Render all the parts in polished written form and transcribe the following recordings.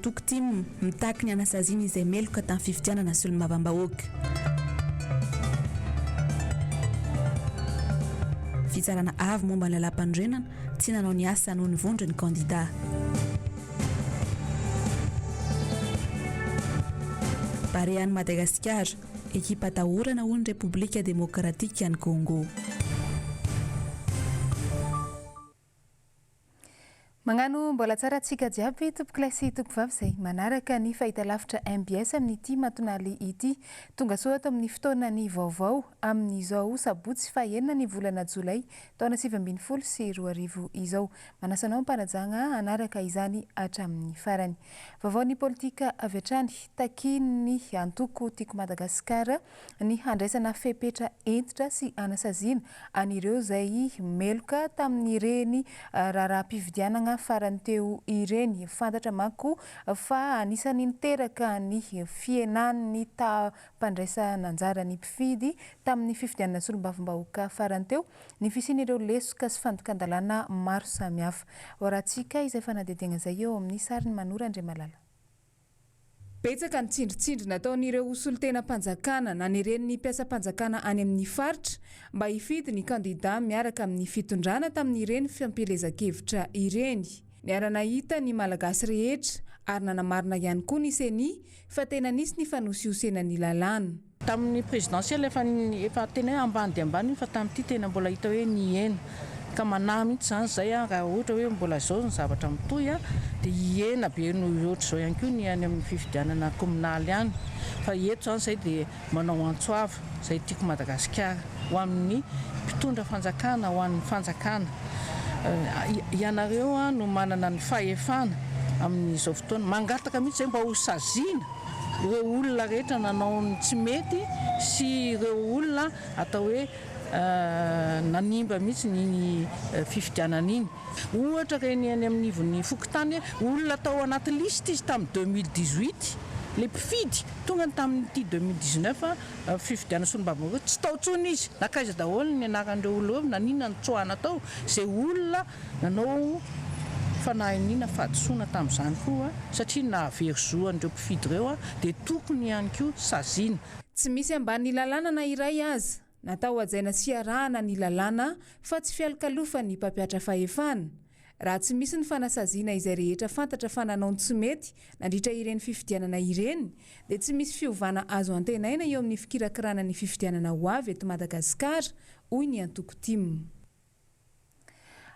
antoko timo mitaky ny anasaziny izay meloka tamin'ny fifidianana sy olomavambahoaka. Fitsarana avy momba ny lalam-pandrenana tsy nanao ny asa noho ny vondro ny kandida. Barean'i Madagasikara, ekipa atahorana ho ny Repoblika Demokratika ny Congo. Magnano mbola tsara tsika jiaby tompokilasy tompovavy izay manaraka ny fahitalavitra MBS amin'ity matonale ity. Tonga soa ato amin'ny fotoana ny vaovao amin'izao sabotsy fahaenina ny volana Jolay taona 2020 sy 2020 izao. Manasanao mpanajagna anaraka izany hatramin'ny farany. Vaovao ny politika avy hatrany takiny antoko tiako Madagasikara ny handraisana fepetra entitra sy anasaziana an'ireo izay meloka tamin'ireny raharaham-pividianana farany teo ireny. Fantatra manko fa anisany niteraka ny fienan'ny mpandraisana anjarany mpifidy tamin'ny fifidianana sy olom-bavambahoaka farany teo ny fisian'ireo lesoka sy fandokan-dalàna maro samihafa. Horantsika izay fanadidina izay eo amin'ny sariny Manora Andriamalala. Betsaka ny tsindrotsindro nataon'ireo osolon-tena-mpanjakana na nireny ny mpiasa-mpanjakana any amin'ny faritra mba hifidy ny kandida miaraka amin'ny fitondrana tamin'ireny fampelezan-kevitra ireny. Niara-nahita ny malagasy rehetra ary nanamarina ihany koa ny seni fa tena nisy ny fanosiosena ny lalàna. Tamin'ny présidentielle efa tena ambany dia ambany fa tamin'ity tena mbola hita hoe niena ka manahy mihitsy zany zay raha ohatra hoe mbola zao ny zavatra mitoy dia hiena be noho ohatra zao ihany koa ny any amin'ny fifidianana kominaly any fa eto zany zay dia manao antsoava zay tiako Madagasikara ho amin'ny mpitondra fanjakana ho an'ny fanjakana. Ianareo no manana ny fahefana amin'izao fotoana mangataka mihitsy zay mba ho saziana ireo olona rehetra nanao ny tsy mety sy ireo olona atao hoe nanimba mihitsy ny fifidianana iny. Ohatra reny any amin'ny ivon'ny fokotany olona tao anaty lista izy tamin'ny 2018 le mpifidy tonga tamin'ity 2019 fifidianana sy olom-bavambahoaka tsy tao tsony izy nakaiza daholo ny anaran'ireo olona naninona ny tsoahana tao izay olona nanao fanahiniana fahadisoana tamin'izany koa satria nahaverozoan'ireo mpifidy ireo dia tokony ihany koa saziana. Tsy misy ambany lalàna na iray aza natao hajaina sy arahana ny lalàna fa tsy fialokalofa ny mpampiatra fahefana. Raha tsy misy ny fanasaziana izay rehetra fantatra fa nanao ny tsy mety nandritra ireny fifidianana ireny dia tsy misy fiovana azo antenaina eo amin'ny fikirakirana ny fifidianana ho avy eto Madagasikara, hoy ny antoko timo.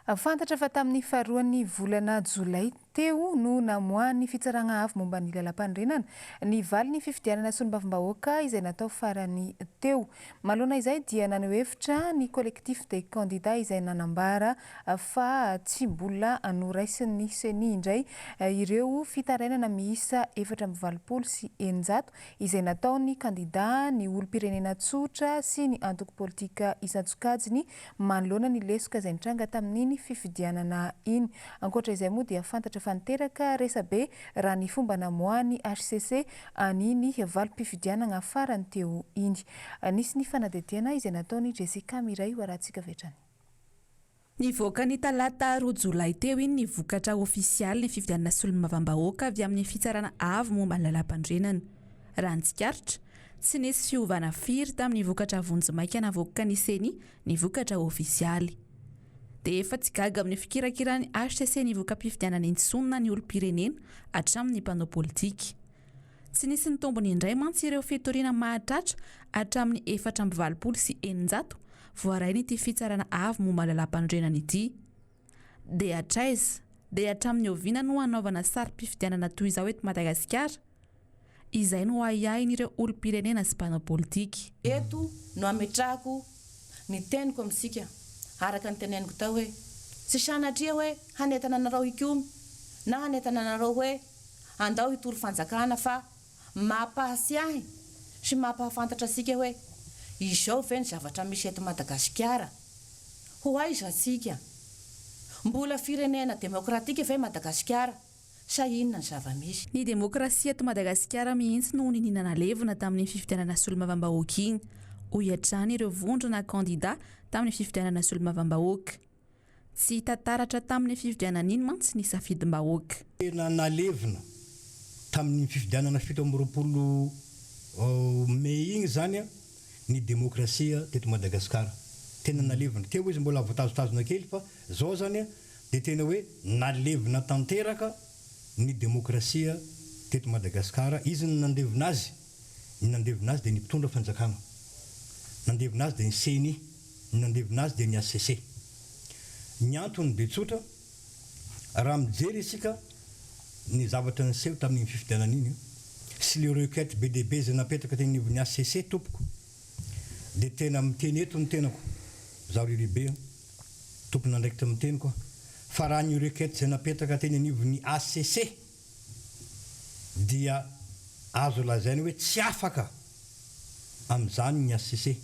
Fantatra fa tamin'ny faharoan'ny volana Jolay teo no namoahany fitsarana avy momba ny lalam-pandrenana ny valin'ny fifidianana sy olom-bavambahoaka izay natao farany teo. Manoloana izay dia naneho hevitra ny collectif des candidats izay nanambara fa tsy mbola noraisin'ny seni indray ireo fitarainana miisa 420 sy 900 izay nataony kandida ny olom-pirenena tsotra sy ny antoko politika isan-tsokajiny manoloana ny lesoka izay nitranga tamin'iny fifidianana iny. Ankoatra izay moa dia fantatra fa niteraka resabe raha ny fomba namoahany HCC aniny valim-pifidianana farany teo iny. Nisy ny fanadihadiana izay nataony Jessica Miray hoarantsika vetrany. Nivoaka ny talata 2 Jolay teo iny ny vokatra ofisialy ny fifidianana sy olom-bavambahoaka avy amin'ny fitsarana avy momba ny lalam-pandrenana. Raha ny tsikaritra, tsy nisy fiovana firy tamin'ny vokatra vonjimaika navoaka ny seni ny vokatra ofisialy. Dia efa tsy gaga amin'ny fikirakirany HCC ny voka-pifidianana intsonina ny olom-pirenena hatramin'ny mpanao politika. Tsy nisy ny tombony indray mantsy ireo fitoriana mahatratra hatramin'ny 420 sy 900 voaray n'ity fitsarana avy momba lalam-pandrenana ity. Dia hatraiza dia hatramin'ny oviana no hanaovana sary-pifidianana toy izao eto Madagasikara. Izay no ahiahin'ireo olom-pirenena sy mpanao politika. Eto no ametrahako ny teniko amintsika araka ny teneniko tao hoe tsy sanatria hoe hanetana anareo ikomy na hanetana anareo hoe andao hitoro fanjakana fa mampahasy ahy sy mampahafantatra asika hoe izao ve ny zavatra misy eto Madagasikara ho aiza asika mbola firenena demokratika ve Madagasikara sa inona ny zava-misy. Ny demokrasia eto Madagasikara mihitsy no nininana levona tamin'ny fifidianana sy olom-bavambahoaka iny. Hoiatrany ireo vondrona kandida tamin'ny fifidianana sy olom-bavambahoaka. Tsy tantaratra tamin'ny fifidianana iny mantsy ny safidim-bahoaka. Tena nalevina tamin'ny fifidianana 7 Mei igny zany ny demokrasia teto Madagasikara tena nalevina teo izy mbola voatazotazona kely fa zao zany de tena hoe nalevina tanteraka ny demokrasia teto Madagasikara izy nandevina azy de ny mpitondra fanjakana nandevina azy de ny CNI nandevina azy de ny ACC ny antony de tsotra raha mijery isika ny zavatra niseho tamin'ny fifidianana iny sy le requête BDB zay napetraka teny nivon'ny ACC tompoko de tena miteny eto ny tenako zaho lehibe tompona ndraikitra miteny koa fa raha ny requête zay napetraka teny nivon'ny ACC dia azo lazainy hoe tsy afaka am'izany ny ACC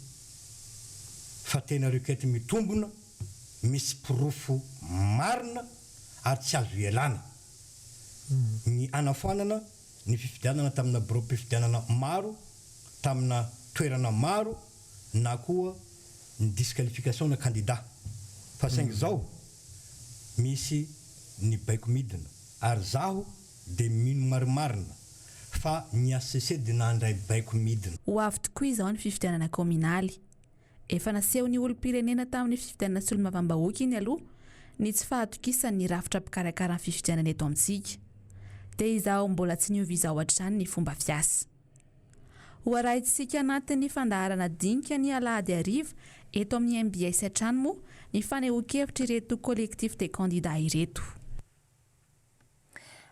fa tena requête mitombona misy pirofo marina ary tsy azo ialana ny anafoanana ny fifidianana tamina bureau fifidianana maro tamina toerana maro na koa ny disqualification na candidat fa saingy zao misy ny baiko midina ary zaho de mino marimarina fa ny ACC de nandray baiko midina ho avy tokoa izao ny fifidianana kominaly efa naseho ny olo-pirenena tamin'ny fifidianana sy olo-mavambahoaka iny aloha ny tsy fahatokisany rafitra mpikarakara ny fifidianana eto amintsika dia izaho mbola tsy niovy izao hatrany ny fomba fiasa ho arahitsika anatin'ny fandaharana dinika ny alahady ariva eto amin'ny MBS hatrany moa ny fanehoan-kevitra ireto collectif des candidats ireto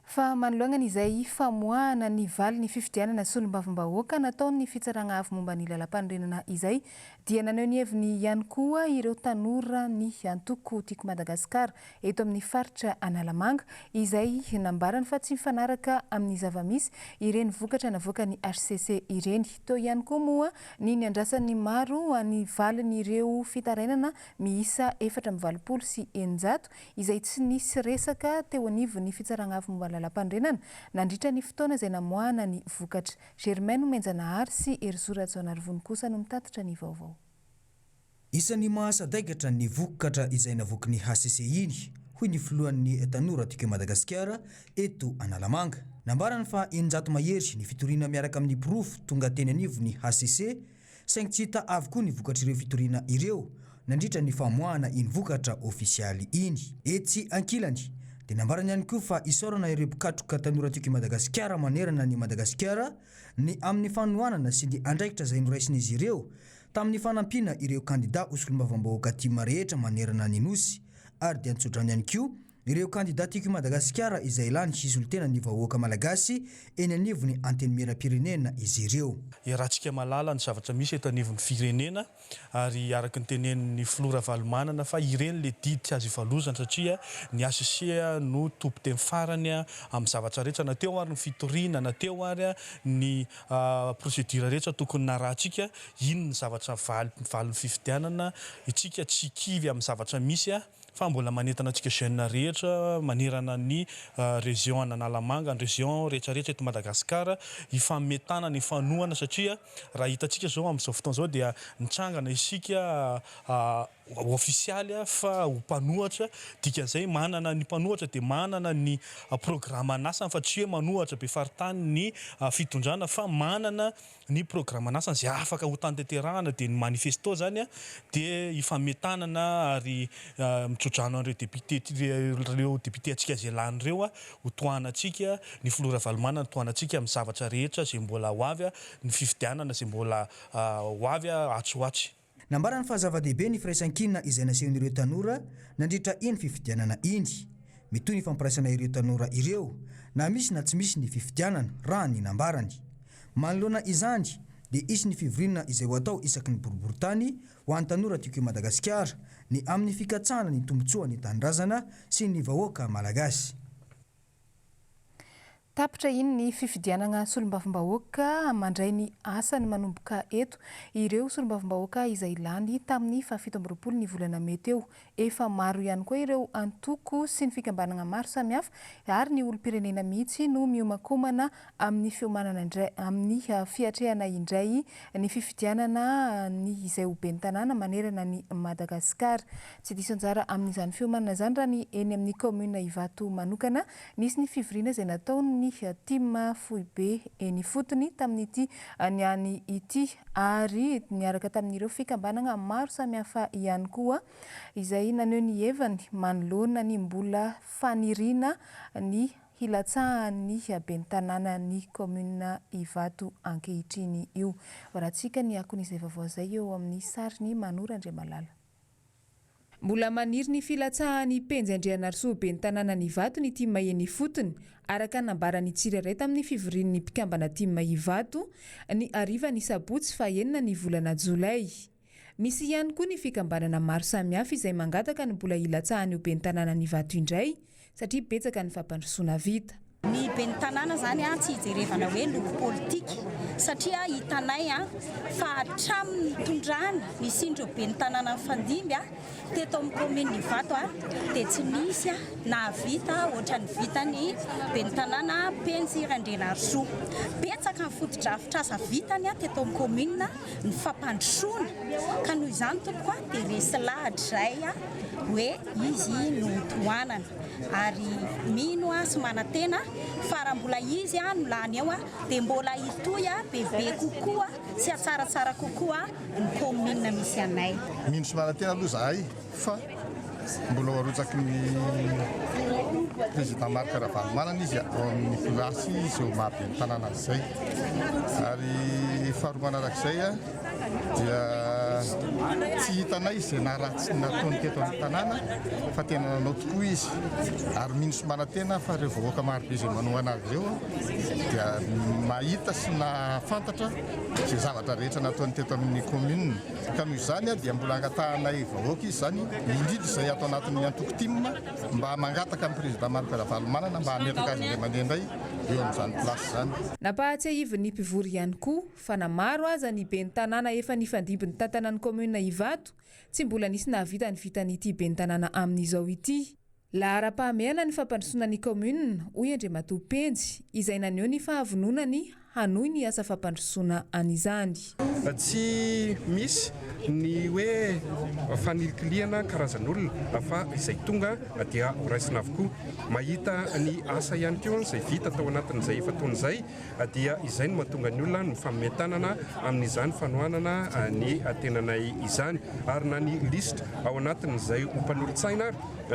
fa manoloana izay famoahana ny valy ny fifidianana sy olo-mavambahoaka nataony fitsarana avy momba ny lalam-pandrenana izay dia naneho ny heviny ihany koa ireo tanora ny antoko tiako Madagasikara eto amin'ny faritra Analamanga izay nambarany fa tsy mifanaraka amin'ny zavamisy ireny vokatra navoaka ny HCC ireny to ihany koa moa ny andrasan'ny maro any valiny ireo fitarainana miisa 420 sy 100 izay tsy nisy resaka teo anivon'ny fitsarana avy momba lalam-pandrenana nandritra ny fotoana izay namoahana ny vokatra. Germaine Menjanahary sy Erzoratsaonarivony kosa no mitatitra ny vaovao. Isan'ny mahasadaikatra ny vokatra izay navoaka ny HCC iny hoy ny filohan'ny tanora tiako Madagasikara eto Analamanga. Nambarany fa 100 mahery ny fitoriana miaraka amin'ny proof tonga teny anivo ny HCC saingy tsy hita avokoa ny vokatra ireo fitoriana ireo nandritra ny famoahana iny vokatra ofisialy iny. Etsy ankilany de nambarany ihany koa fa isorana ireo mpikatroka tanora tiako Madagasikara manerana ny Madagasikara ny amin'ny fanohanana sy ny andraikitra izay noraisin'izy ireo tamin'ny fanampina ireo candidat osolo-mavambahoaka tima rehetra manerana ny nosy ary dia antsodrany ihany koa ireo candidat tiako Madagasikara izay lany hisolo-tena ny vahoaka malagasy eny anivony anteny miera-pirenena izy ireo. Iarahantsika malala ny zavatra misy eto anivon'ny firenena ary araka ny tenen'ny Flora Valomanana fa ireny le didy tsy azo ivalozana satria ny ACC no tompo teny farany amin'ny zavatra rehetra na teo ary ny fitoriana na teo ary ny procédure rehetra tokony narahantsika ino ny zavatra valin'ny fifidianana itsika tsy kivy amin'ny zavatra misy fa mbola manentana antsika jeune rehetra manerana ny région Analamanga ny région rehetrarehetra eto Madagasikara ifametana ny fanohana satria raha hitantsika zao amin'izao fotoana zao dia nitsangana isika ofisialy fa ho mpanohatra dikan'izay manana ny mpanohatra dia manana ny programme anasany fa tsy hoe manohatra be faritany ny fitondrana fa manana ny programme anasany izay afaka ho tanteterahana dia ny manifesto zany dia ifametanana ary mitsodrano an'ireo député atsika izay lany ireo ho tohanantsika ny Flora Valomanana tohanantsika amin'ny zavatra rehetra izay mbola ho avy ny fifidianana izay mbola ho avy atsoatsy. Nambarany fa zava-dehibe ny firaisan-kinina izay nasehon'ireo tanora nandritra iny fifidianana iny. Mitoy ny fampiraisana ireo tanora ireo na misy na tsy misy ny fifidianana raha ny nambarany. Manoloana izany dia isy ny fivorinana izay ho atao isaky ny boriboritany ho an'ny tanora tiako Madagasikara ny amin'ny fikatsahana ny tombotsoa ny tanindrazana sy ny vahoaka malagasy. Tapitra iny ny fifidianana solom-bavambahoaka mandray ny asany manomboka eto ireo solom-bavambahoaka izay lany tamin'ny 17 ny volana May teo. Efa maro ihany koa ireo antoko sy ny fikambanana maro samihafa ary ny olo-pirenena mihitsy no miomakomana amin'ny fiomanana indray amin'ny fiatrehana indray ny fifidianana ny izay ho ben'ny tanàna manerana ny Madagasikara. Tsy diso anjara amin'izany fiomanana izany raha ny eny amin'ny commune Ivato manokana nisy ny fivoriana izay nataony ny ny tima foibe eny fotony tamin'ity niany ity ary niaraka tamin'ireo fikambanana maro samihafa ihany koa izay naneho ny hevany manoloana ny mbola faniriana ny hilatsahan'ny ben'ny tanàna ny commune Ivato ankehitriny io. Varatsika ny akon'izay vaovao izay eo amin'ny sariny Manora Andriamalala. Mbola maniry ny filatsahan'ny penjy Andrianarso ben'ny tanàna ny Ivato ny tima eny fotony araka nambarany tsirairay tamin'ny fivorian'ny mpikambana tima Ivato ny ariva ny Sabotsy fahenina ny volana Jolay. Misy ihany koa ny fikambanana maro samihafa izay mangataka ny mbola hilatsahan'ny ben'ny tanàna ny Ivato indray satria betsaka ny fampandrosoana vita. Ny ben'ny tanàna zany tsy hijerevana hoe loko politika satria hitanay fa hatramin'ny tondrana misy indreo ben'ny tanàna mifandimby teto amin'ny commune Ivato dia tsy misy nahavita ohatran'ny vitany ben'ny tanàna penjy Andrianarso. Betsaka ny fotodrafitr'asa vitany teto amin'ny commune ny fampandrosoana ka noho izany tompoko dia resy lahatra izay hoe izy no tohanana ary mino sy manantena fa raha mbola izy no lany eo dia mbola hitoy bebe kokoa sy hatsaratsara kokoa ny commune misy anay. Mino sy manantena aloha zahay fa mbola arotsaky ny président Marc Ravalomanana izy ao amin'ny plasy izy eo mahaben'ny tanàna izay ary faharoa manarak'izay dia tsy hitanay izay naratsy nataony teto amin'ny tanàna fa tena nanao tokoa izy ary mino sy manantena fa ireo vahoaka marobe izay manohana azy ireo dia mahita sy nafantatra izay zavatra rehetra nataony teto amin'ny commune ka noho izany dia mbola angatahanay vahoaka izy zany indrindra izay atao anatin'ny antokotimina mba mangataka amin'ny président Marc Ravalomanana mba hametaka azy indray mandeha indray eo amin'izany plasy zany. Nampahatsiahivy ny mpivory ihany koa fa namaro aza ny ben'ny tanàna efa nifandimby ny tantanan'ny commune Ivato tsy mbola nisy nahavita ny vitan'ity ben'ny tanàna amin'izao ity. Lahara-pahamehana ny fampandrosoana ny commune hoy Andriamatoa Penjy izay naneho ny fahavononany hanohy ny asa fampandrosoana an'izany. Tsy misy ny hoe fanilikiliana karazan'olona fa izay tonga dia horaisina avokoa mahita ny asa ihany koa izay vita tao anatin'izay efa taona izay dia izay no mahatonga ny olona ny fametanana amin'izany fanohanana ny tenanay izany ary na ny listra ao anatin'izay hompanolotsaina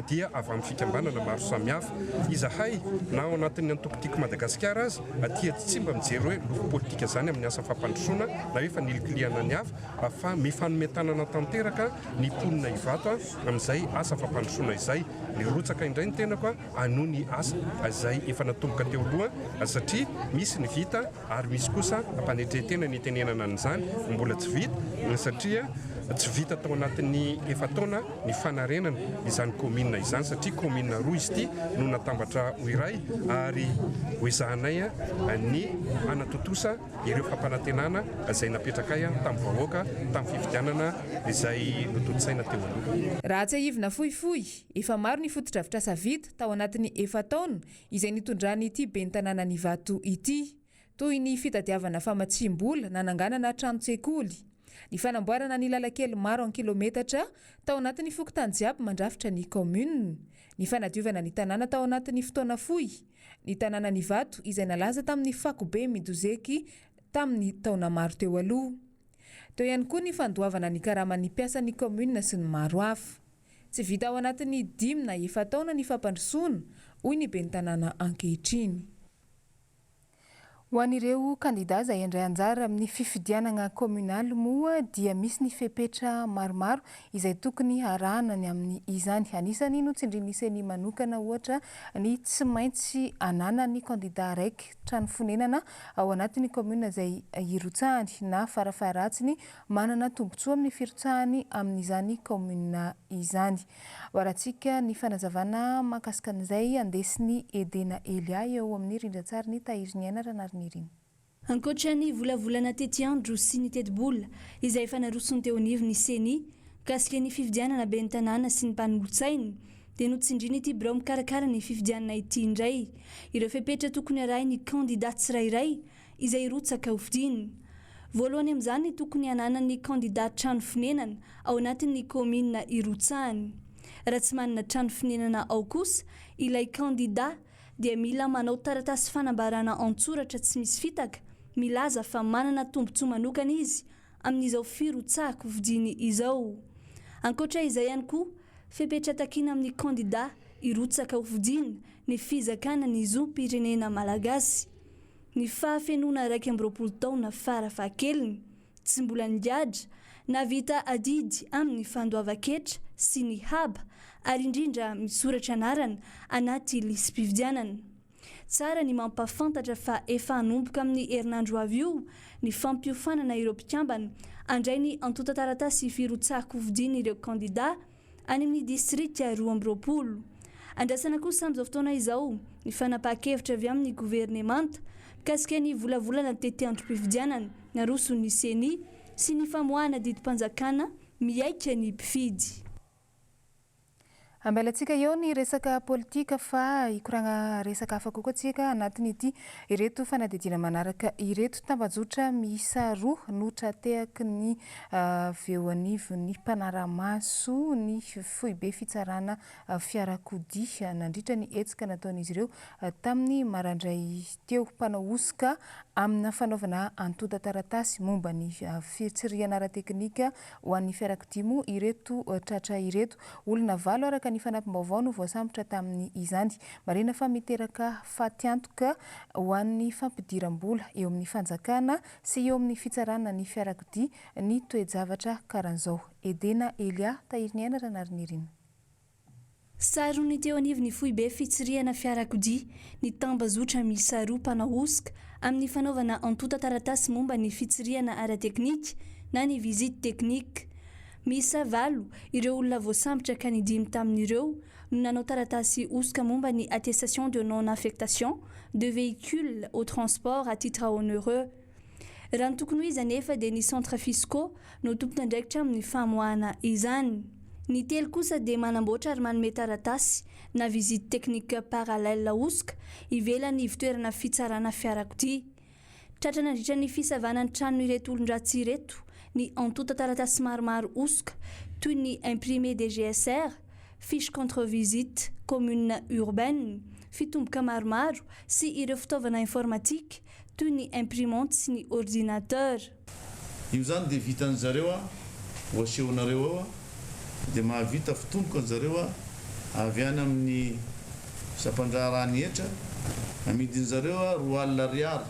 dia avy amin'ny fikambanana maro samihafa izahay na ao anatin'ny antokotiako Madagasikara azy dia tsy mba mijery hoe loko politika zany amin'ny asa fampandrosoana na hoe fanilikiliana ny hafa fa mifanometanana tanteraka ny mponina Ivato amin'izay asa fampandrosoana izay nirotsaka indray ny tenako anohy ny asa izay efa natomboka teo aloha satria misy ny vita ary misy kosa ampanetretena ny tenenana an'izany mbola tsy vita satria tsy vita tao anatin'ny efa taona ny fanarenana izany commune izany satria commune roa izy ity no natambatra ho iray ary hoezahanay ny anatotosa ireo fampanantenana izay napetraka tamin'ny vahoaka tamin'ny fifidianana izay nototsaina teo aloha. Raha tsy ahivina fohifohy efa maro ny fotodrafitr'asa vita tao anatin'ny efa taona izay nitondrany ity ben'ny tanàna ny Ivato ity toy ny fitadiavana famatsim-bola nananganana trano-tsekoly, ny fanamboarana ny lalakely maro kilometatra tao anatin'ny fokontany jiaby mandrafitra ny commune, ny fanadiovana ny tanàna tao anatin'ny fotoana fohy, ny tanàna ny Ivato izay nalaza tamin'ny fakobe midozeky tamin'ny taona maro teo aloha. Teo ihany koa ny fandoavana ny karaman'ny mpiasan'ny commune sy ny maro hafa. Tsy vita ao anatin'ny 5 na efa taona ny fampandrosoana hoy ny ben'ny tanàna ankehitriny. Ho an'ireo kandida izay handray anjara amin'ny fifidianana kominaly moa dia misy ny fepetra maromaro izay tokony arahana ny amin'ny izany. Anisany notsindrinisany manokana ohatra ny tsy maintsy anana ny kandida raiky trano fonenana ao anatin'ny komuna izay irotsahany na farafaratsiny manana tombontsoa amin'ny firotsahany amin'izany komuna izany. Waratsika ny fanazavana makasikan'izay andesiny Edena Elia eo amin'ny rindrantsariny Tahiry Ranariny. Ankoatrany volavolana tety andro sy ny teti-bola izay fanarosony teo anivony seny kasika ny fifidianana ben'ny tanàna sy ny mpanolotsainy dia notsindriny ity birao mikarakara ny fifidianana ity indray. Ireo fepetra tokony arahiny kandidat tsirairay izay rotsaka hofidiany. Voalohany amin'izany tokony ananany kandidat trano fonenana ao anatin'ny komina irotsahany. Raha tsy manana trano fonenana ao kosa ilay kandidat dia mila manao taratasy fanambarana an-tsoratra tsy misy fitaka milaza fa manana tombontsoa manokana izy amin'izao firotsahako vidiny izao. Ankoatra izay ihany koa fepetra takiana amin'ny kandida irotsaka hovidiny ny fizakana ny zom-pirenena malagasy. Ny fahafenona 20 taona farafahakeliny tsy mbola nigadra na vita adidy amin'ny fandoava-ketra sy ny haba ary indrindra misoratra anarana anaty lisam-pifidianana. Tsara ny mampafantatra fa efa hanomboka amin'ny herinandro avy io ny fampiofanana ireo mpikambana andray ny antotan-taratasy firotsahako hovidiny ireo kandida any amin'ny distrikta 12. Andrasana kosa amin'izao fotoana izao ny fanapahan-kevitra avy amin'ny governemanta mikasika ny volavolana tety androm-pifidianana naroso ny seni sy ny famoahana didim-panjakana miaika ny mpifidy. Ambelantsika eo ny resaka politika fa ikoragna resaka hafa kokoa tsika anatin'ity ireto fanadidina manaraka ireto tambazotra miisa 2 notratehaky ny veo ny mpanaramaso ny foibe fitsarana fiarakodia nandritra ny etsika nataon'izy ireo tamin'ny marandray teo mpanaosika amina fanaovana antotan-taratasy momba ny fitsirihana ara-teknika ho an'ny fiarakodia moa ireto tratra ireto olona 5 araka ny fanampim-baovao no voasambotra tamin'ny izany. Marina fa miteraka fatiantoka ho an'ny fampidiram-bola eo amin'ny fanjakana sy eo amin'ny fitsarana ny fiarakodia ny toe-javatra karan'izao. Edena Elia tahiry ny ranariny. Sarony teo anivony foibe fitsirihana fiarakodia ny tambazotra miisa 2 mpanaosika amin'ny fanaovana antotan-taratasy momba ny fitsirihana ara-teknika na ny vizity teknika. Miisa 5 ireo olona voasambotra ka ny 5 tamin'ireo no nanao taratasy osika momba ny attestation de non-affectation de véhicules au transport à titre onéreux. Raha ny tokony ho izy anefa dia ny centre fiscaux no tompona andraikitra amin'ny famoahana izany. Ny telo kosa dia manamboatra ary manome taratasy na visite technique parallèle osika ivelany ivitoerana fitsarana fiarakodia. Tratra nandritra ny fisavanany trano ireto olon-dratsy ireto ny antotan-taratasy maromaro osika toy ny imprimé des GSR, fiche contre visite commune urbaine, fitomboka maromaro sy ireo fitaovana informatique toy ny imprimante sy ny ordinateur. Io zany dia vitan'ny zareo hoasehonareo ao dia mahavita fitomboka ny zareo avy any amin'ny fisampandraharany etra amidiny zareo 4 alina ariary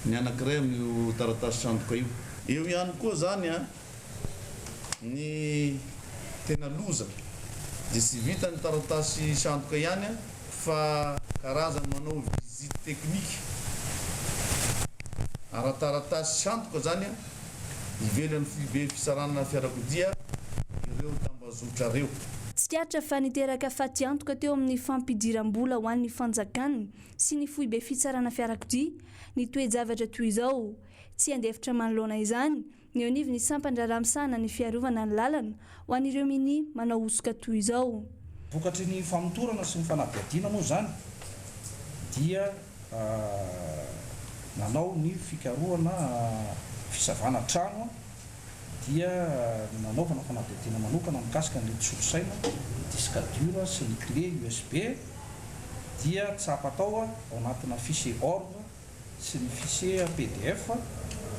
ny anankiray amin'ny taratasy sandoka io. Eo ihany koa zany ny tena loza dia tsy vita ny taratasy sandoka ihany fa karazany manao visite teknika ara-taratasy sandoka zany ivelany fibe fisarana fiarakodia ireo tambazotra reo. Tsy tiatra fa niteraka fatiantoka teo amin'ny fampidiram-bola ho an'ny fanjakana sy ny foibe fitsarana fiarakodia ny toe-javatra toy izao. Tsy andefitra manoloana izany ny anivy ny sampandraramsana ny fiarovana ny lalana ho an'ireo mini manao osika toy izao. Vokatry ny famotorana sy ny fanabadiana moa zany dia nanao ny fikarohana fisavana trano dia nanaovana fanabadiana manokana mikasika ny solosaina, disque dur sy ny clé USB dia tsapa tao ao anatina fichier ordre sy ny fichier PDF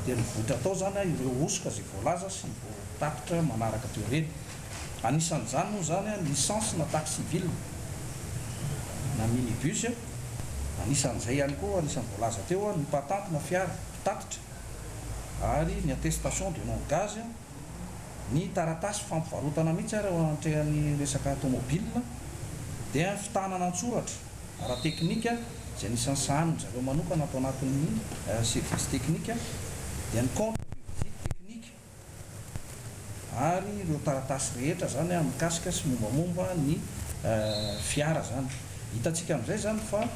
dia nivotra tao zany ireo osika izay voalaza sy voatakitra manaraka teo ireny. Anisan'izany moa zany licence na taxe civile na minibus, anisan'izay ihany koa anisan'ny voalaza teo ny patente na fiara tatitra ary ny attestation de non gaz, ny taratasy fampivarotana mihitsy ary ao anatrehan'ny resaka automobile dia fitanana an-tsoratra ara-teknika izay anisan'ny sahaniny zareo manokana atao anatin'ny service teknika dia ny compte visite teknika ary ireo taratasy rehetra zany mikasika sy mombamomba ny fiara zany. Hitantsika amin'izay zany fa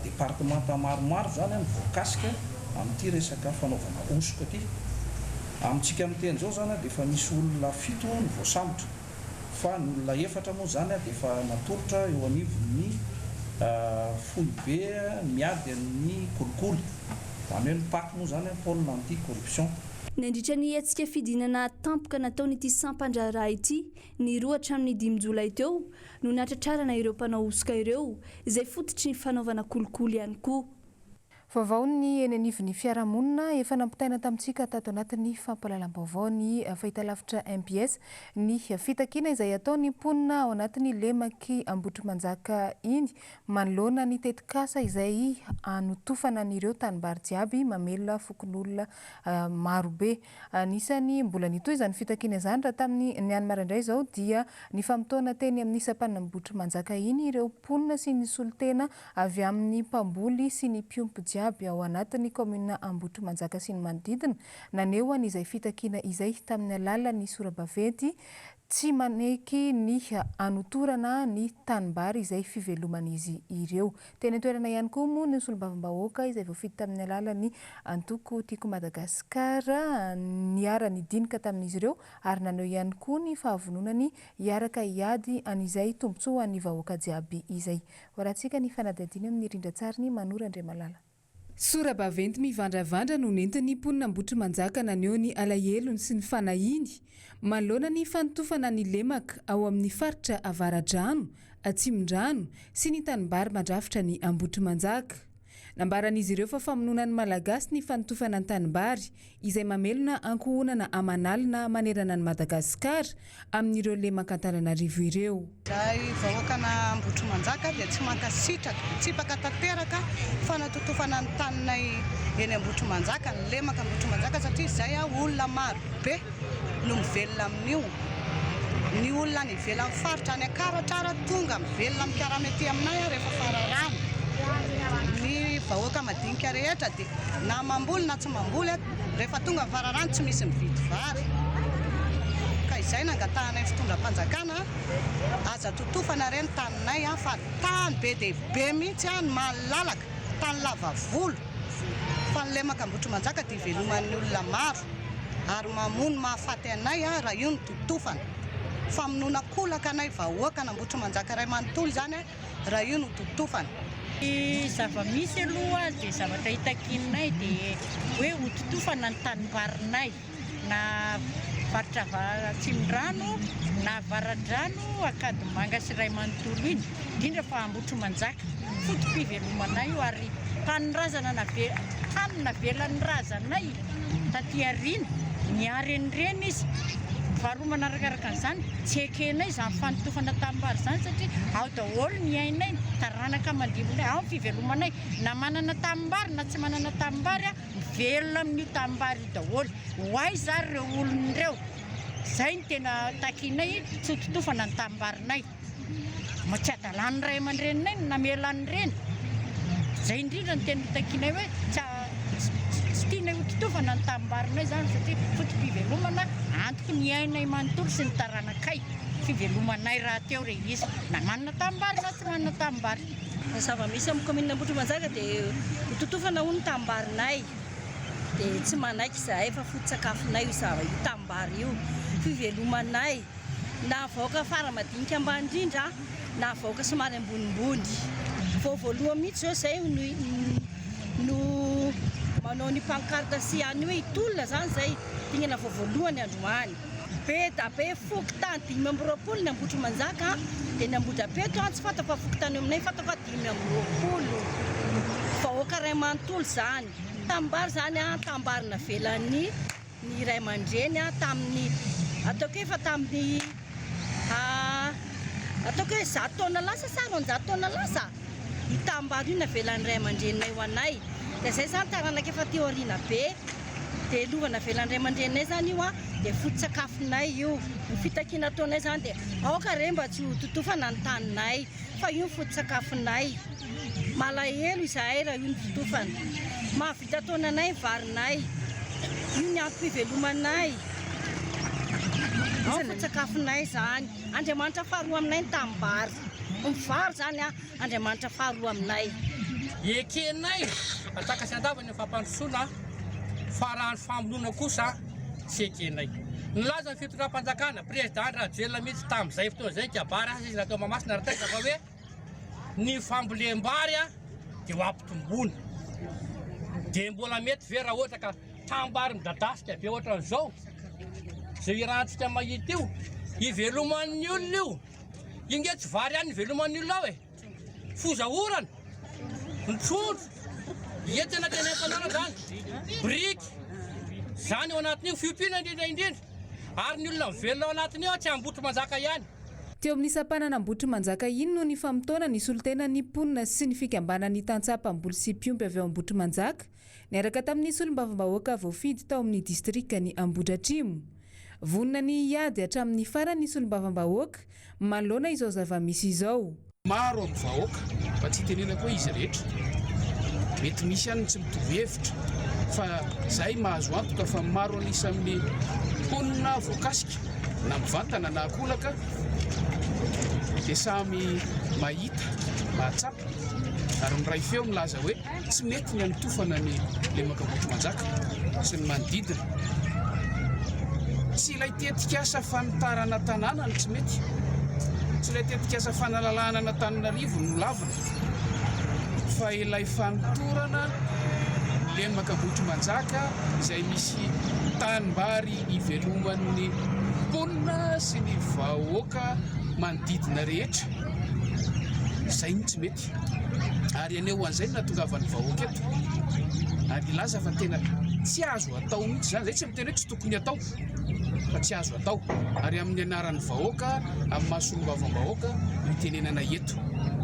départementa maromaro zany voakasika amin'ity resaka fanaovana osika ty. Amintsika amin'ny teny zao zany dia efa misy olona 7 ny voasambotra fa ny olona 4 moa zany dia efa natolotra eo anivon'ny foibe miady amin'ny kolikoly, zany hoe ny paky moa zany pôle anti corruption Nandritra ny hetsika fidinana tampoka nataonyity sampandraraha ity ny 2 hatramin'ny 5 Jolay teo no natratrarana ireo mpanao osoka ireo izay fototry ny fanaovana kolikoly ihany koa. Vaovao ny eny anivon'ny fiarahamonina efa nampitaina tamintsika tato anatin'ny fampahalalam-baovao ny fahitalavitra MBS ny fitakiana izay ataony mponina ao anatin'ny lemaky Ambotrimanjaka iny manoloana ny tetikasa izay anotofana an'ireo tanimbary jiaby mamelona fokon'olona marobe. Anisany mbola nitoy izany fitakiana izany raha tamin'ny niany maraindray izao dia ny famotoana teny amin'ny sampanin'ny Ambotrimanjaka iny ireo mponina sy ny solitena avy amin'ny mpamboly sy ny mpiompo jiaby ao anatin'ny komina Ambotrimanjaka sy ny manodidina naneho an'izay fitakiana izay tamin'ny alalan'ny sora-baventy tsy maneky ny anotorana ny tanimbary izay fiveloman'izy ireo. Teny toerana ihany koa moa ny solombavambahoaka izay voafidy tamin'ny alalan'ny antoko tiako Madagasikara niara-ny dinika tamin'izy ireo ary naneo ihany koa ny fahavononany hiaraka hiady an'izay tombontsoa ny vahoaka jiaby izay. Horantsika ny fanadihadiana amin'ny rindran-tsariny Manora Andriamalala. Sora-baventy mivandravandra no nentiny mponina Ambotrimanjaka naneho ny alahelony sy ny fanahiny manoloana ny fanotofana ny lemaka ao amin'ny faritra Avaradrano, Atsimon-drano sy ny tanimbary mandrafitra ny Ambotrimanjaka. Nambaran'izy ireo fa famonona ny malagasy ny fanotofana ny tanimbary izay mamelona ankohonana amanalina manerana ny Madagasikara amin'ireo lemaka Antananarivo ireo. Zahay vahoakana Ambotrimanjaka dia tsy mankasitraka, tsipaka tanteraka fanatotofana ny taninay eny Ambotrimanjaka, ny lemaka Ambotrimanjaka satria izay olona maro be no mivelona amin'io. Ny olona ny ivelan'ny faritra any Akaratrara tonga mivelona mikiaramety aminay rehefa fararano. Ny vahoaka madinika rehetra dia na mamboly na tsy mamboly rehefa tonga fararano tsy misy mividy vary. Ka izay nangatahanay fitondram-panjakana aza totofana reny taninay fa tany be dia be mihitsy ny malalaka, tany lava volo. Fa ny lemaka Ambotrimanjaka dia iveloman'ny olona maro ary mamono mahafaty anay raha io ny totofana. Famonoana kolaka anay vahoaka Ambotrimanjaka ray manontolo izany raha io no totofana. Zava-misy aloha dia zavatra hitakinay dia hoe hototofana ny tanimbarinay na faritra Atsimon-drano na Avaradrano, Akadimanga sy ray manontolo iny indrindra fa Ambotrimanjaka fotom-pivelomanay io ary tanirazana tany navelan'ny razanay taty aoriana niary an'ireny izy. Faharoa manarakaraka an'izany tsy ekenay izany fanotofana tanimbary izany satria ao daholo ny ainay taranaka mandimbolay ao fivelomanay na manana tanimbary na tsy manana tanimbary mivelona amin'io tanimbary io daholo. Hoay zary ireo olon'ireo izay ny tena takinay tsy totofana ny tanimbarinay. Tsy adalany ray aman-dreninay no namela an'ireny. Izay indrindra ny tena takinay hoe tsy tianay hototofana ny tanimbarinay izany satria fotom-pivelomana antoko ny ainay manontolo sy ny taranakay fivelomanay raha teo re izy na manana tanimbary na tsy manana tanimbary. Zava-misy amin'ny komina Ambotrimanjaka dia hototofana ho ny tanimbarinay dia tsy manaiky izahay fa foto-tsakafonay io tanimbary io fivelomanay na vahoaka fara madinika ambany indrindra na vahoaka somary ambonimbony. Voaloha mihitsy zao izay no manao ny pankarta sy any hoe hitolona zany izay tingana voalohany androany. Be foky tany 520 ny Ambotrimanjaka dia ny Ambohidrapeto tsy fantako fa foky tany aminay fantako fa 520. Vahoaka ray manontolo zany. Tanimbary zany tanimbary navelan'ny ray aman-dreny tamin'ny ataoko efa tamin'ny ataoko hoe 100 taona lasa sa 900 taona lasa. Ny tanimbary io navelan'ny ray aman-dreninay ho anay. Dia izay zany taranaka efa teoriana be. Dia lovana velan'ny ray aman-dreninay zany io dia foto-tsakafonay io. Ny fitakiana ataonay zany dia aoka re mba tsy ho totofana ny taninay fa io foto-tsakafonay. Malahelo izahay raha io ny totofana. Mahavita taonanay varinay. Io ny antom-pivelomanay. Ao foto-tsakafonay zany. Andriamanitra faharoa aminay ny tanimbary. Ny vary zany Andriamanitra faharoa aminay. Ekenay ataka sy andavany ny fampandrosoana farahany famonoana kosa sy ekenay. Nilaza ny fitondram-panjakana président Rajoelina mihitsy tamin'izay fotoana izay kabary izy natao mamasina rataika fa hoe ny fambolem-bary dia ho ampitombona. Dia mbola mety ve raha ohatra ka tambary midadasika be ohatran'izao zay irahantsika mahita io iveloman'ny olona io inge tsy vary any iveloman'ny olona ao e fozaorana nytrondro entina tena empanana zany briky zany ao anatin'io fiompiana indrindra ary ny olona mivelona ao anatin'io tsy amboto manjaka ihany. Teo amin'ny sampanana ambotry manjaka iny no ny famotona ny solotena ny mponina sy ny fikambanany tantsapam-boly sy mpiomby avy ao ambotry manjaka niaraka tamin'ny solombavambahoaka voafidy tao amin'ny distrikany Ambohidratrimo. Vonona ny iady hatramin'ny farany solombavambahoaka manoloana izao zava-misy izao. Maro amin'ny vahoaka fa tsy tenenako hoe izy rehetra mety misy ihany tsy mitovy hevitra fa zahay mahazo antoka fa maro anisa amin'ny mponina voakasika na mivantana na akolaka dia samy mahita mahatsapa ary ny ray feo milaza hoe tsy mety ny anotofana ny lemaka ambotry manjaka sy ny manodidina. Tsy ilay tetikasa fanitarana tanàna ny tsy mety, tsy ilay tetikasa fanalalahana na Antananarivo no lavina, fa ilay fanotorana lemaka ambotry manjaka izay misy tanimbary iveloman'ny mponina sy ny vahoaka manodidina rehetra. Izay ny tsy mety. Ary aneo an'izay no nahatongavan'ny vahoaka eto. Ary ilaza fa tena tsy azo atao mihitsy zany, zay tsy miteny hoe tsy tokony atao fa tsy azo atao. Ary amin'ny anaran'ny vahoaka, amin'ny mahasolombavambahoaka no tenenana eto.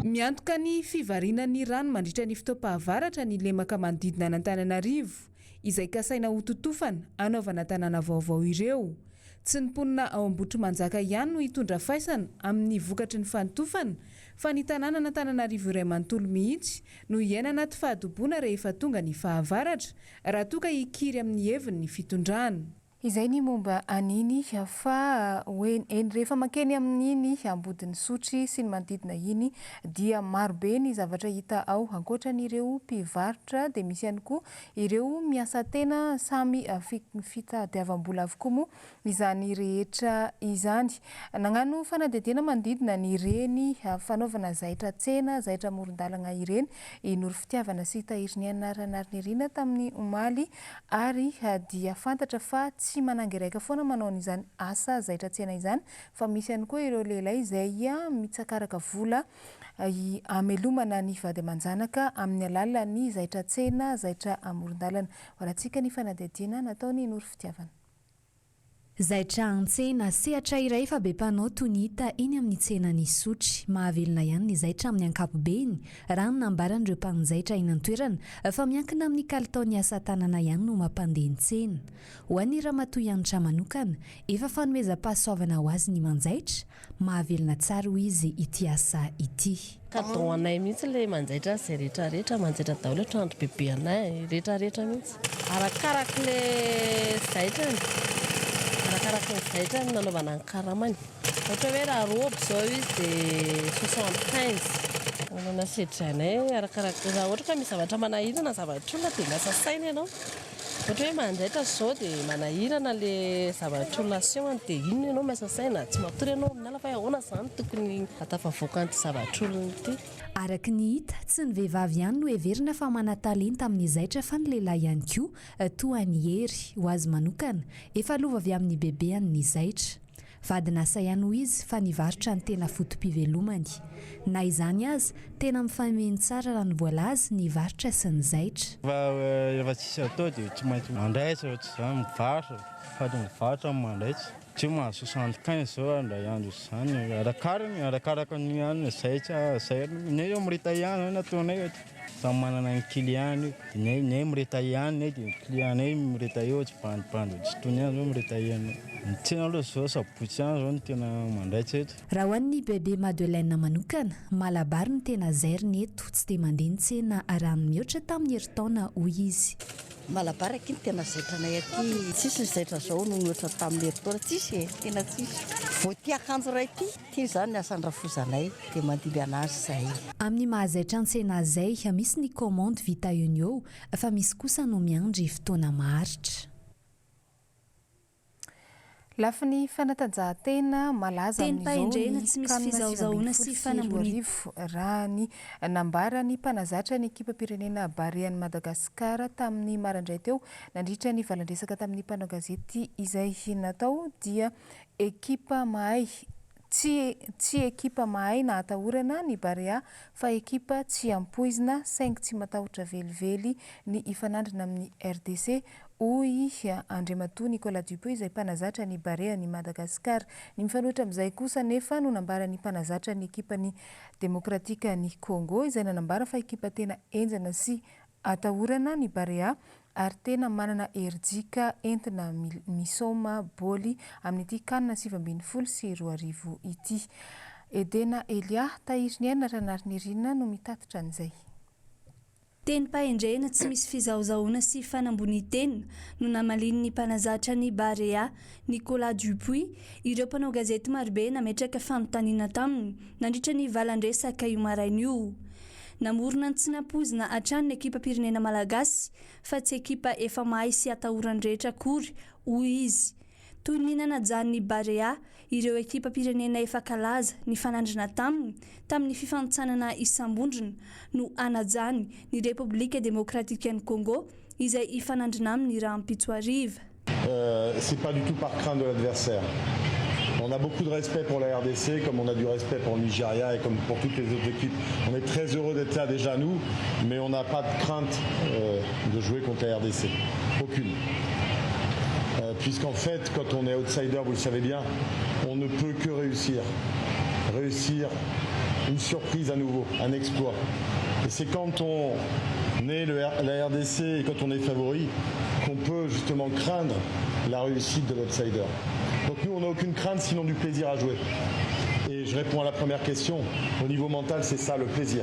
Miantoka ny fivarinan'ny rano mandritra ny fitoam-pahavaratra ny lemaka manodidina an'Antananarivo izay kasaina ho totofana anaovana tanàna vaovao ireo. Tsy ny mponina ao ambotry manjaka ihany no hitondra faisana amin'ny vokatry ny fanotofana fa ny tanàna Antananarivo iray manontolo mihitsy no iaina anaty fahadoboana rehefa tonga ny fahavaratra raha toa ka hikiry amin'ny heviny ny fitondrana. Izay ny momba aniny fa hoe rehefa makeny amin'iny ambodin'ny sotry sy ny manodidina iny dia marobe ny zavatra hita ao ankoatran'ireo mpivarotra dia misy ihany koa ireo miasa tena samy fitadiavam-bola avokoa moa izany rehetra izany. Nagnano fanadihadiana manodidina ny ireny fanaovana zaitra tsena, zaitra amoron-dalana ireny inoro fitiavana sy tahiry ny anaranarina tamin'ny omaly ary dia fantatra fa tsy manangeraika foana manao an'izany asa zaitra tsena izany fa misy ihany koa ireo lehilahy izay mitsakaraka vola amelomana ny vady aman-janaka amin'ny alalan'ny zaitra tsena, zaitra amoron-dalana. Horantsika ny fanadihadiana nataony inoro fitiavana. Zaitra an-tsena sehatra iray fa be mpanao toy ny hita eny amin'ny tsenany sotry. Mahavelona ihany ny zaitra amin'ny ankapobeny raha ny nambaran'ireo mpanjaitra eny an-toerana fa miankina amin'ny kalitaon'ny asa tanana ihany no mampandeha ny tsena. Ho an'ny ramatoa Anitra manokana efa fanomezam-pahasoavana ho azy ny manjaitra, mahavelona tsara ho izy ity asa ity. Kadao anay mihitsy ilay manjaitra izay rehetrarehetra, manjaitra daholo trandro bebe anay rehetrarehetra mihitsy. Arakaraka ilay zaitrany. Arakaraka ny zaitrany nanaovana ny karamany. Ohatra hoe raha robe zao izy dia 75. Nanana sedranay arakaraka raha ohatra ka misy zavatra manahirana zavatr'olona dia miasa saina ianao. Ohatra hoe manjaitra zao dia manahirana le zavatr'olona asehoany dia iny ianao miasa saina, tsy matory ianao amin'ny ala fa ahoana zany tokony atafavoakan'ity zavatr'olona ity. Araka ny hita, tsy ny vehivavy ihany no heverina fa mana-talenta amin'ny zaitra fa ny lehilahy ihany koa toa ny hery ho azy manokana efa lova avy amin'ny bebeany ny zaitra. Vadinasa ihany ho izy fa nivarotra ny tena fotom-pivelomany. Na izany azy, tena mifameny tsara raha ny voala azy ny varotra sy ny zaitra. Rehefa tsisy atao dia tsy maintsy mandaitra ohatr'izany mivarotra, fa mivarotra mandaitra. Tsy mahazo 75 zao andray andro izany. Arakaraka ny ihany zaitra, ny eo mirita ihany nataonay ohatra. Samy manana ny client ny mirita ihany dia client-nay mirita eo tsy bandibandy tsy tony ihany zao mirita ihany. Ny tsena aloha zao sabotsy ihany zao ny tena mandaitra eto. Raha ho an'ny bebe Madeleine manokana, malabary ny tena zairiny eto, tsy dia mandeha ny tsena raha mihoatra tamin'ny herintaona hoy izy. Malabary aky ny tena zaitranay aty, tsisy zaitra zao no mihoatra tamin'ny herintaona, tsisy tena tsisy. Vao tia akanjo ray ity zany ny asan'ny rafozanay dia mandimby anazy zay. Amin'ny mahazaitra an-tsena zay, misy ny commande vita eo ny eo, fa misy kosa no miandry fotoana maharitra. lafa ny fanatanjahantena malaza tenim-pahendrena tsy misy fizahozahoana sy fanambony raha ny nambara ny mpanazatra ny ekipa pirenena Barea ny Madagasikara tamin'ny marandray teo nandritra ny valandresaka tamin'ny mpanao gazety izay natao dia ekipa mahay tsy ekipa mahay na atahorana ny Barea fa ekipa tsy ampoizina saingy tsy matahotra velively ny ifanandrina amin'ny RDC hoy Andriamatoa Nicolas Dupuy izay mpanazatra ny Barea ny Madagasikara. Ny mifanohitra amin'izay kosa nefa no nambara ny mpanazatra ny ekipa ny Demokratika ny Congo izay nanambara fa ekipa tena enjana sy atahorana ny Barea ary tena manana erdika entina misoma boly amin'ity kanina 7-20 sy 20 ity. Edena Elia tahiry ny aina ranariny rinina no mitatotra an'izay. Tenim-pahendrena tsy misy fizahozahoana sy fanambony tena no namaliny ny mpanazatra ny Barea Nicolas Dupuy ireo mpanao gazety marobe nametraka fanontaniana taminy nandritra ny valandresaka io maraina io. Namorona tsy nampozina hatrany ny ekipa pirenena malagasy fa tsy ekipa efa mahay sy atahorany rehetra akory hoy izy. Toy ny nanajan'ny Barea ireo ekipa pirenena efa kalaza ny fanandrina tamin'ny fifanotsanana isambondrona no anajany ny République démocratique du Congo izay ifanandrina amin'ny raha ampitso ariva. C'est pas du tout par crainte de l'adversaire. On a beaucoup de respect pour la RDC, comme on a du respect pour le Nigeria et comme pour toutes les autres équipes. On est très heureux d'être là déjà nous, mais on n'a pas de crainte de jouer contre la RDC. Aucune. Puisqu'en fait, quand on est outsider, vous le savez bien, on ne peut que réussir. Réussir une surprise à nouveau, un exploit. Et c'est quand on est la RDC et quand on est favori qu'on peut justement craindre la réussite de l'outsider. Donc nous, on n'a aucune crainte, sinon du plaisir à jouer. Et je réponds à la première question. Au niveau mental, c'est ça, le plaisir.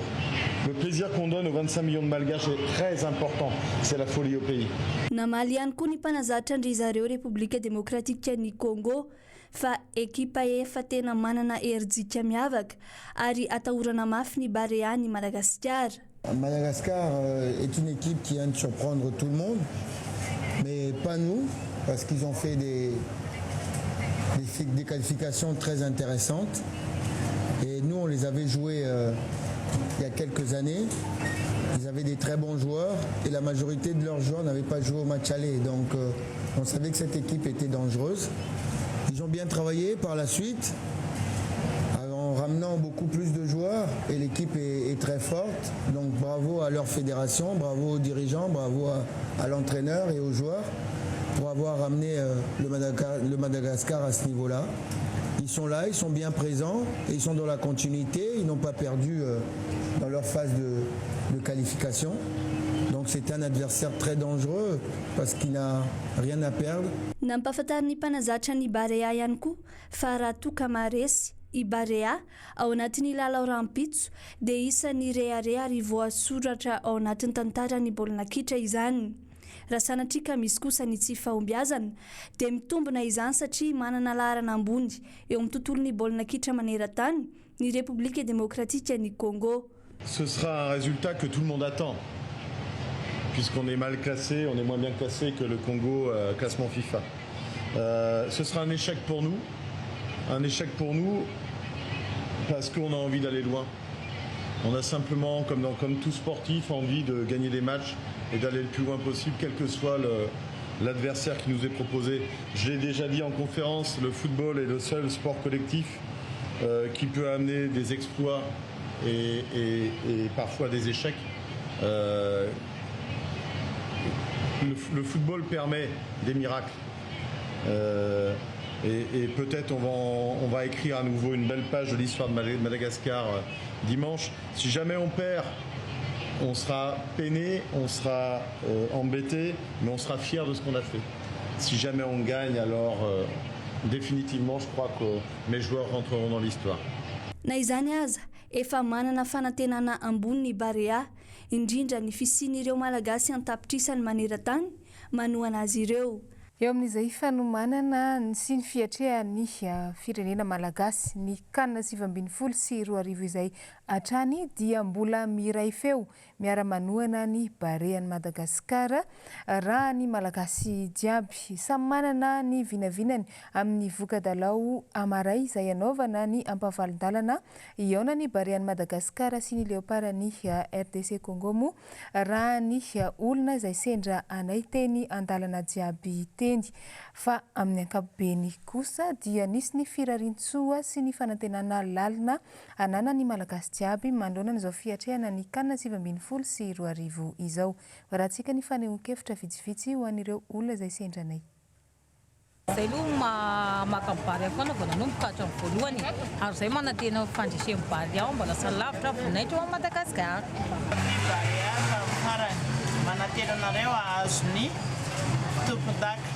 Le plaisir qu'on donne aux 25 millions de Malgaches est très important. C'est la folie au pays. Namaly ihany koa ny mpanazatra ndry zareo République démocratique ny Congo fa ekipa efa tena manana erdika miavaka ary atahorana mafy ny Barea ny Madagascar. Madagascar est une équipe qui vient de surprendre tout le monde, mais pas nous, parce qu'ils ont fait des qualifications très intéressantes. Et nous, on les avait joués il y a quelques années. Ils avaient des très bons joueurs et la majorité de leurs joueurs n'avaient pas joué au match aller. Donc on savait que cette équipe était dangereuse. Ils ont bien travaillé par la suite en ramenant beaucoup plus de joueurs et l'équipe est très forte. Donc bravo à leur fédération, bravo aux dirigeants, bravo à l'entraîneur et aux joueurs pour avoir ramené le Madagascar à ce niveau-là. Ils sont là, ils sont bien présents et ils sont dans la continuité. Ils n'ont pas perdu dans leur phase de qualification. Donc c'est un adversaire très dangereux parce qu'il n'a rien à perdre. Nampahafantariny mpanazatra ny Barea ihany koa fa raha toka maresy i Barea ao anatin'ny lalao rampitso dia isan'ny rehareha ary voasoratra ao anatin'ny tantarany baolina kitra izany. Raha sanatrika misy kosa ny tsy fahombiazana dia mitombona izany satria manana laharana ambony eo amin'ny tontolon'ny baolina kitra maneran-tany ny République démocratique du Congo. Ce sera un résultat que tout le monde attend. Puisqu'on est mal classé, on est moins bien classé que le Congo classement FIFA. Ce sera un échec pour nous. Un échec pour nous parce qu'on a envie d'aller loin. On a simplement, comme tout sportif, envie de gagner des matchs et d'aller le plus loin possible, quel que soit l'adversaire qui nous est proposé. Je l'ai déjà dit en conférence, le football est le seul sport collectif qui peut amener des exploits et parfois des échecs. Le football permet des miracles. Et peut-être on va écrire à nouveau une belle page de l'histoire de Madagascar dimanche. Si jamais on perd, on sera peiné, on sera embêté, mais on sera fier de ce qu'on a fait. Si jamais on gagne, alors définitivement, je crois que mes joueurs rentreront dans l'histoire. Na izany aza efa manana fanantenana ambony ny Barea indrindra ny fisian'ireo malagasy antapitrisany maneran-tany manohana azy ireo. Eo amin'izay fanomanana sy ny fiatrehan'ny firenena malagasy ny kanina 7-20 sy 20 izay hatrany dia mbola miray feo miara-manoana ny barean'i Madagasikara raha ny malagasy jiaby samy manana ny vinavinany amin'ny voka-dalao amaray izay anaovana ny ampavalon-dalana iaona ny barean'i Madagasikara sy ny leoparany RDC Congo mo raha ny olona izay sendra anay teny andalana jiaby teny fa amin'ny ankapobeny kosa dia nisy ny firarintsoa sy ny fanantenana lalina anana ny malagasy jiaby mandrona n'izao fiatrehana ny kanina 7 sy 20 izao. Rahantsika ny fanehoan-kevitra vitsivitsy ho an'ireo olona izay sendra anay. Zay aloha makabary foana vao nanomboka hatramin'ny voalohany ary zay manantena fandresen'ny bary aho mbola salavitra vonaitra ao Madagasikara. Bary aho farany manantena anareo azony tompon-daka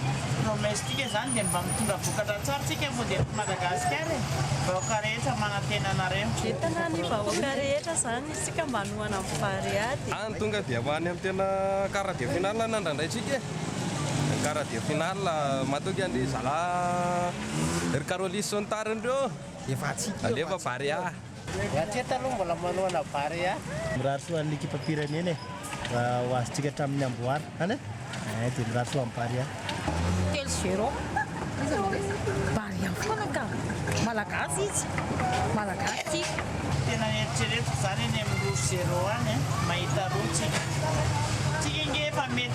promestika zany dia mba mitondra vokatra tsara tsika vody eto Madagasikara vahoaka rehetra manantena anareo. Entana ny vahoaka rehetra zany isika mba hanoana amin'ny bary ady. Any tonga dia hoany amin'ny tena quart de finale nandraindraitsika. Quart de finale matoky an'ry zala ry Carolis sontarindreo efa alefa bary a. Hatreto aloha mbola manoana bary a. Mirarso an'ny ekipa pireneny ho azontsika hatramin'ny amboary any dia mirarso amin'ny bary a. 3-0 bary a foana ka malagasy izy malagasy tena eritrereto zany eny amin'ny 2-0 any mahita rotsika. Tsika inge efa mety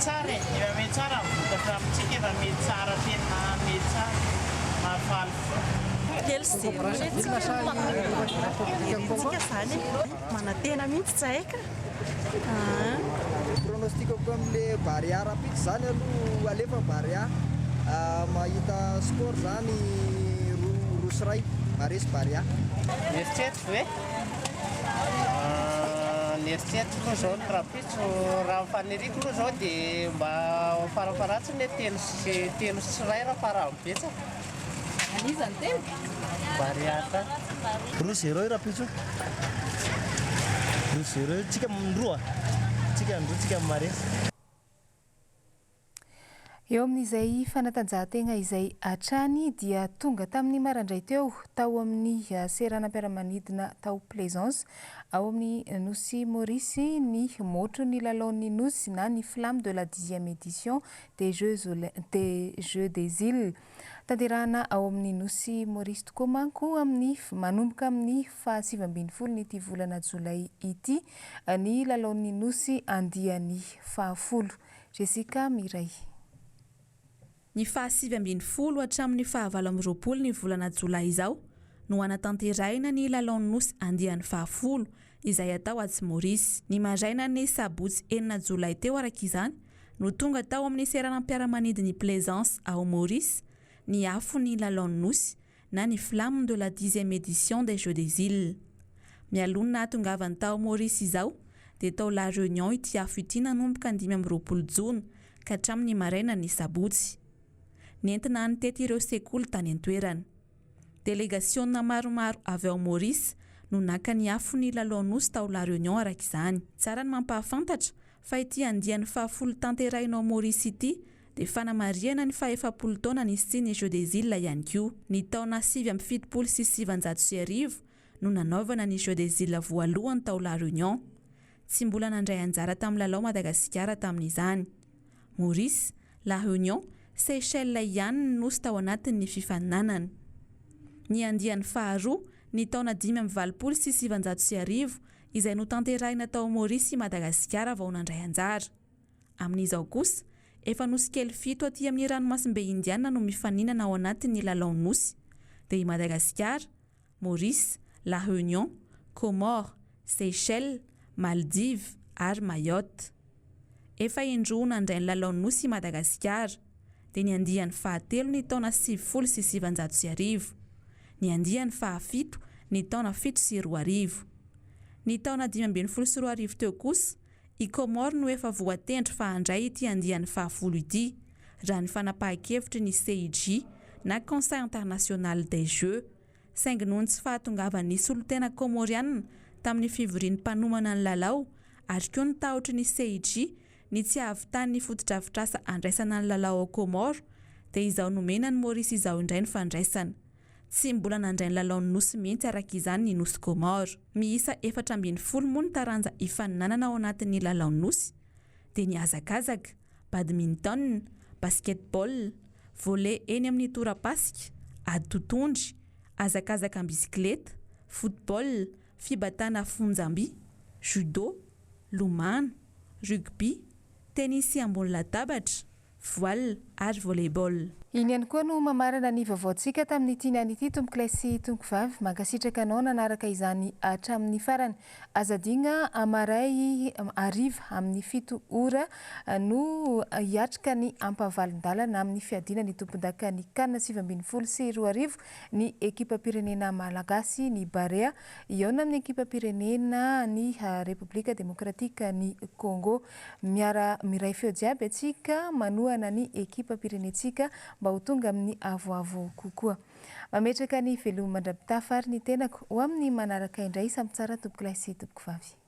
tsara vokatra amintsika efa mety tsara tena mety tsara mahafaly. Tsika zany manantena mihitsy tsaika. Pronostikako amin'le Baria rapide zany aloha alefa Baria mahita sport zany rosiray maresy Baria. Eritrereto ve? Eritrereto aloha zao ny rapide raha mifaniriko aloha zao dia mba farafaratsiny telo sy ray raha farambetsaka. An'izany telo? Baria ta. 2-0 rapide. 2-0 tsika mindroa. Tsika maresy. Eo amin'izay fanatanjahan-tena izay hatrany dia tonga tamin'ny maraindray teo tao amin'ny seranam-piaramanidina tao Plaisance ao amin'ny nosy Maurice ny motro ny lalaon'ny nosy na ny flamme de la 10e édition des Jeux des îles. Tanterahana ao amin'ny nosy Maurice tokoa manko amin'ny manomboka amin'ny 7 nyty volana Jolay ity ny lalaon'ny nosy andiany 10. Jessica Miray. Ny 7 hatramin'ny 20 ny volana Jolay izao no anatanterahina ny lalaon'ny nosy andiany 10 izay atao atsy Maurice. Ny maraina ny sabotsy 9 Jolay teo araka izany no tonga tao amin'ny seranam-piaramanidiny Plaisance ao Maurice ny afo ny lalaon'ny nosy na ny flamme de la 10e édition des Jeux des îles. Mialona natongavany tao Maurice izao dia tao La Réunion ity afo ity nanomboka 15 Jona ka hatramin'ny maraina ny sabotsy. Nentina nitety ireo sekoly tany an-toerana. Délégationna maromaro avy ao Maurice no naka ny afo ny lalaon'ny nosy tao La Réunion araka izany. Tsara ny mampahafantatra fa ity andiany 10 tanterahinao Maurice ity dia fanamariana ny 40 taona nisy ny Jeux des îles ihany koa. Ny taona 7 sy 790 no nanaovana ny Jeux des îles voalohany tao La Réunion. Tsy mbola nandray anjara tamin'ny lalao Madagasikara tamin'izany. Maurice, La Réunion, Seychelles ihany ny nosy tao anatin'ny fifaninanana. Ny andiany faharoa ny taona 5 sy 790 izay no tanterahina tao Maurice i Madagasikara vao nandray anjara. Amin'izao kosa efa nosy kely 7 aty amin'ny ranomasimbe indiana no mifaninana ao anatin'ny lalaon'ny nosy dia i Madagasikara, Maurice, La Réunion, Comores, Seychelles, Maldives ary Mayotte. Efa indroa nandray ny lalaon'ny nosy i Madagasikara dia ny andiany fahatelo ny taona 7 sy 790, ny andiany fahafito ny taona 7 sy 20. Ny taona 15 sy 20 teo kosa i Comores no efa voatendry fa handray ity andiany 10 ity raha ny fanapahan-kevitry ny CIJ na Conseil international des Jeux saingy noho ny tsy fahatongavan'ny solotena komoriana tamin'ny fivorian'ny mpanomana ny lalao ary koa ny tahotry ny CIJ ny tsy ahavitany ny fotodrafitrasa andraisana ny lalao ao Comores dia izao nomena ny Maurice izao indray ny fandraisana. tsy mbola nandray ny lalaon'ny nosy mihitsy araka izany ny nosy Comore. Miisa 440 moa ny taranja ifaninanana ao anatin'ny lalaon'ny nosy dia ny hazakazaka, badminton, basketball, volley eny amin'ny torapasika, ady totondry, hazakazaka bisikileta, football, fibatana fonjamby, judo, lomano, rugby, tenisy ambony latabatra, voile ary volleyball. Iny ihany koa no mamarana ny vaovaontsika tamin'ity niany ity tomboklay sy tompokivavy mankasitraka anao nanaraka izany hatramin'ny farany. Azadina amaray ariva amin'ny 7 ora no hiatrika ny ampavalon-dalana amin'ny fiadina ny tompon-daka ny kanina 7 sy 12 ny ekipa pirenena malagasy ny Barea eo amin'ny ekipa pirenena ny Republika Demokratika ny Congo. Miray feo jiaby atsika manohana ny ekipa pirenetsika mba ho tonga amin'ny avoavo kokoa. Mametraka ny veloma mandrapitafy ary ny tenako ho amin'ny manaraka indray samy tsara tomboklay sy tompokivavy.